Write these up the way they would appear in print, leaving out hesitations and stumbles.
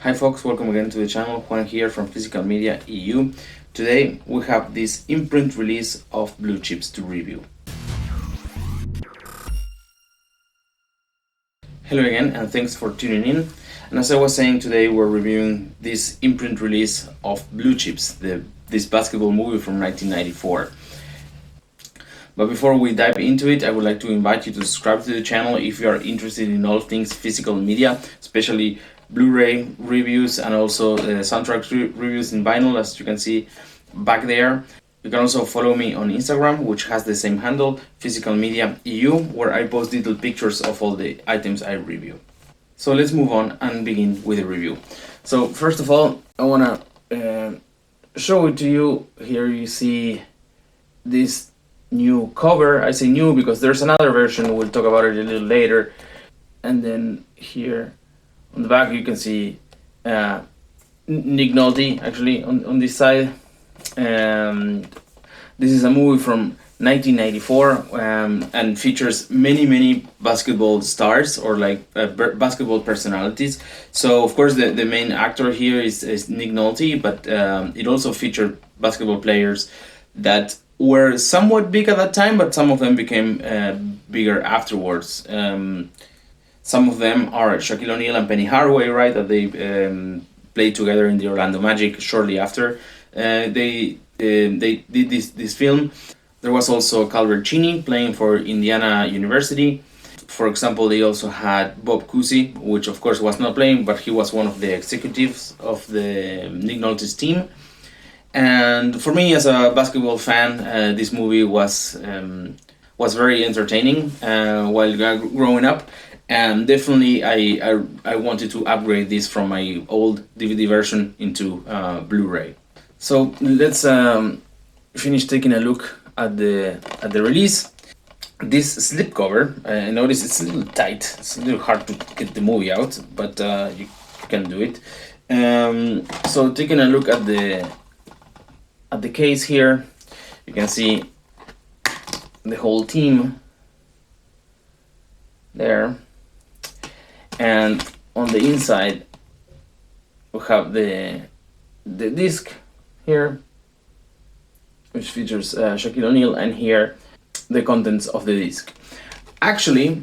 Hi folks, welcome again to the channel. Juan here from Physical Media EU. Today we have this Imprint release of Blue Chips to review. Hello again and thanks for tuning in. And as I was saying, today we're reviewing this Imprint release of Blue Chips, this basketball movie from 1994. But before we dive into it, I would like to invite you to subscribe to the channel if you are interested in all things physical media, especially Blu-ray reviews and also soundtrack reviews in vinyl, as you can see back there. You can also follow me on Instagram, which has the same handle, Physical Media EU, where I post little pictures of all the items I review. So let's move on and begin with the review. So first of all, I want to show it to you. Here you see this new cover. I say new because there's another version, we'll talk about it a little later. And then here on the back you can see Nick Nolte actually on this side. This is a movie from 1994 and features many basketball stars or like basketball personalities. So of course the main actor here is Nick Nolte, but it also featured basketball players that were somewhat big at that time, but some of them became bigger afterwards. Some of them are Shaquille O'Neal and Penny Hardaway, right? That they played together in the Orlando Magic shortly after they did this film. There was also Calvert Cheney playing for Indiana University. For example, they also had Bob Cousy, which of course was not playing, but he was one of the executives of the Nick Nolte's team. And for me, as a basketball fan, this movie was very entertaining while growing up. And definitely, I wanted to upgrade this from my old DVD version into Blu-ray. So let's finish taking a look at the release. This slipcover, I notice it's a little tight. It's a little hard to get the movie out, but you can do it. So taking a look at the case here, you can see the whole team there, and on the inside we have the disc here, which features Shaquille O'Neal, and here the contents of the disc. Actually,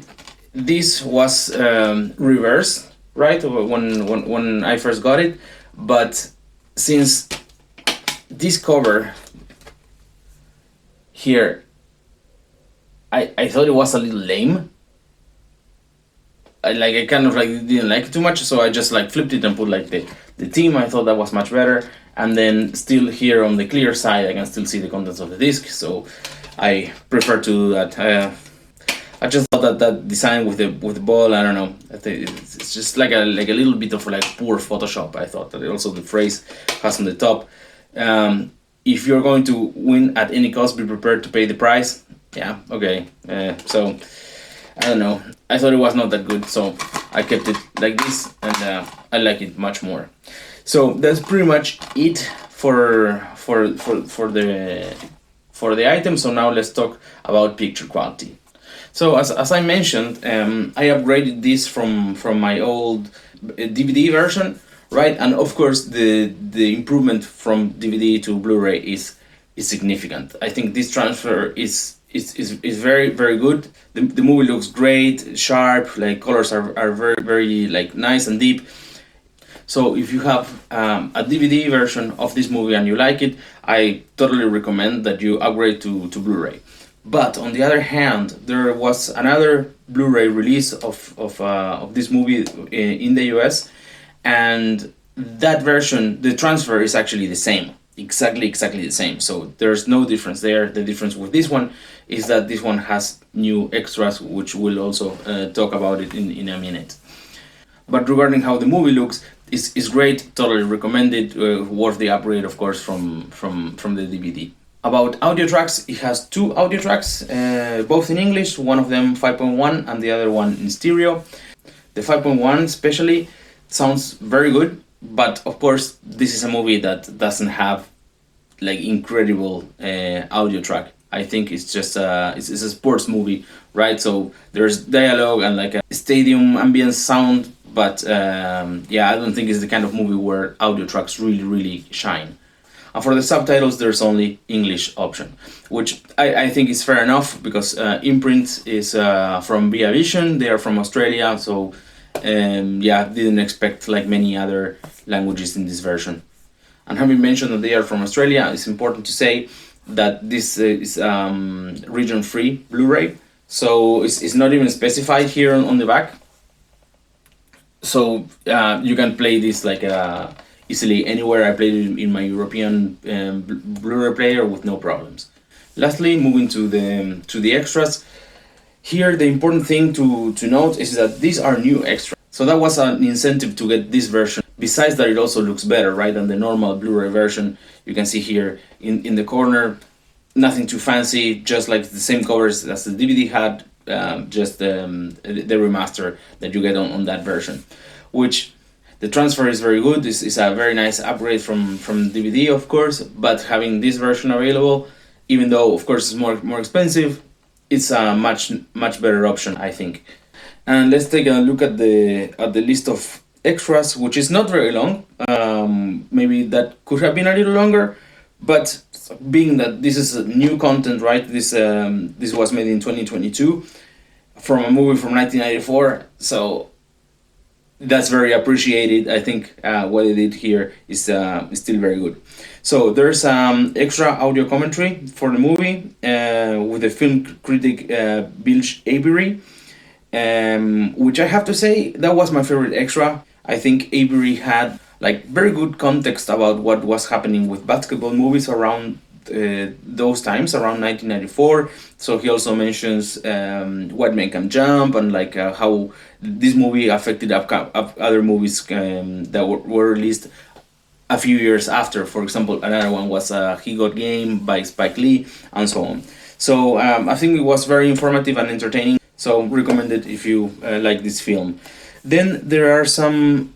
this was reversed, right, when I first got it, but since this cover here, I thought it was a little lame. I kind of like didn't like it too much, so I just like flipped it and put like the team. I thought that was much better. And then still here on the clear side, I can still see the contents of the disc, so I prefer to do that. I just thought that design with the ball, I don't know. I think it's just like a little bit of like poor Photoshop. I thought that also the phrase has on the top. If you're going to win at any cost, be prepared to pay the price. Yeah, okay. So I don't know. I thought it was not that good, so I kept it like this, and I like it much more. So that's pretty much it for the item. So now let's talk about picture quality. So as I mentioned, I upgraded this from my old DVD version, right? And of course the improvement from DVD to Blu-ray is significant. I think this transfer is very good. The movie looks great, sharp, like colors are very like nice and deep. So if you have a DVD version of this movie and you like it, I totally recommend that you upgrade to Blu-ray. But on the other hand, there was another Blu-ray release of this movie in the US, and that version, the transfer is actually the same. Exactly the same. So there's no difference there. The difference with this one is that this one has new extras, which we'll also talk about it in a minute. But regarding how the movie looks, is great, totally recommended, worth the upgrade, of course, from the DVD. About audio tracks, it has two audio tracks, both in English, one of them 5.1 and the other one in stereo. The 5.1 especially sounds very good, but of course this is a movie that doesn't have like incredible audio track. I think it's just it's a sports movie, right? So there's dialogue and like a stadium ambience sound, but yeah, I don't think it's the kind of movie where audio tracks really shine. And for the subtitles, there's only English option, which I think is fair enough, because Imprint is from Via Vision. They are from Australia, so yeah, didn't expect like many other languages in this version. And having mentioned that they are from Australia, it's important to say that this is region-free Blu-ray, so it's not even specified here on the back. So you can play this like easily anywhere. I played it in my European Blu-ray player with no problems. Lastly, moving to the extras. Here, the important thing to note is that these are new extras. So that was an incentive to get this version. Besides that, it also looks better, right, than the normal Blu-ray version. You can see here in the corner, nothing too fancy, just like the same covers as the DVD had, just the remaster that you get on that version, which the transfer is very good. This is a very nice upgrade from DVD, of course, but having this version available, even though of course it's more expensive, it's a much better option, I think. And let's take a look at the list of extras, which is not very long. Maybe that could have been a little longer, but being that this is new content, right? This was made in 2022 from a movie from 1994, so that's very appreciated. I think what they did here is still very good. So there's extra audio commentary for the movie with the film critic Bilge Avery, which I have to say that was my favorite extra. I think Avery had like very good context about what was happening with basketball movies around those times, around 1994. So he also mentions What Make 'Em Jump, and like how this movie affected other movies that were released a few years after. For example, another one was He Got Game by Spike Lee, and so on. So I think it was very informative and entertaining, so recommend it if you like this film. Then there are some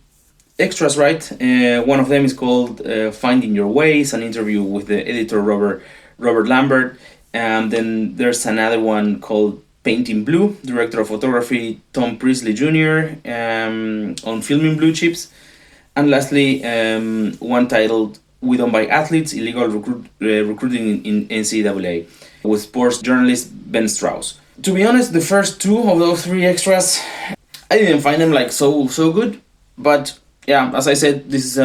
extras, right? One of them is called Finding Your Ways, an interview with the editor Robert Lambert. And then there's another one called Painting Blue, director of photography Tom Priestley Jr. On filming blue chips. And lastly, one titled We Don't Buy Athletes, Illegal Recruiting in NCAA, with sports journalist Ben Strauss. To be honest, the first two of those three extras, I didn't find them like so good, but yeah, as I said, this is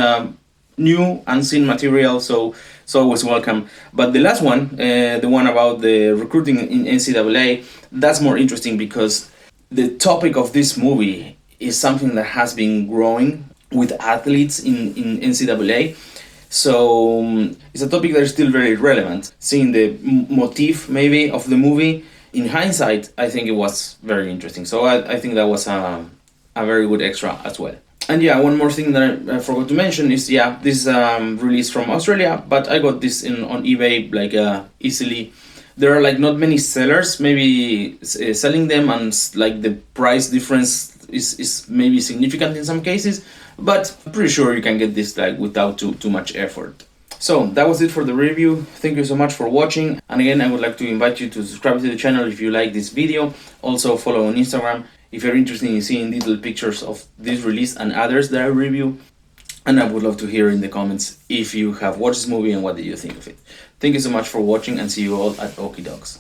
new, unseen material, so it's always welcome. But the last one, the one about the recruiting in NCAA, that's more interesting because the topic of this movie is something that has been growing with athletes in NCAA. So it's a topic that is still very relevant. Seeing the motif maybe of the movie, in hindsight, I think it was very interesting. So I think that was a very good extra as well. And yeah, one more thing that I forgot to mention is, yeah, this release from Australia, but I got this on eBay like easily. There are like not many sellers maybe selling them, and like the price difference is maybe significant in some cases, but I'm pretty sure you can get this like without too much effort. So that was it for the review. Thank you so much for watching, and again I would like to invite you to subscribe to the channel if you like this video. Also follow on Instagram if you're interested in seeing detailed pictures of this release and others that I review. And I would love to hear in the comments if you have watched this movie and what did you think of it. Thank you so much for watching, and see you all at Okie Dogs.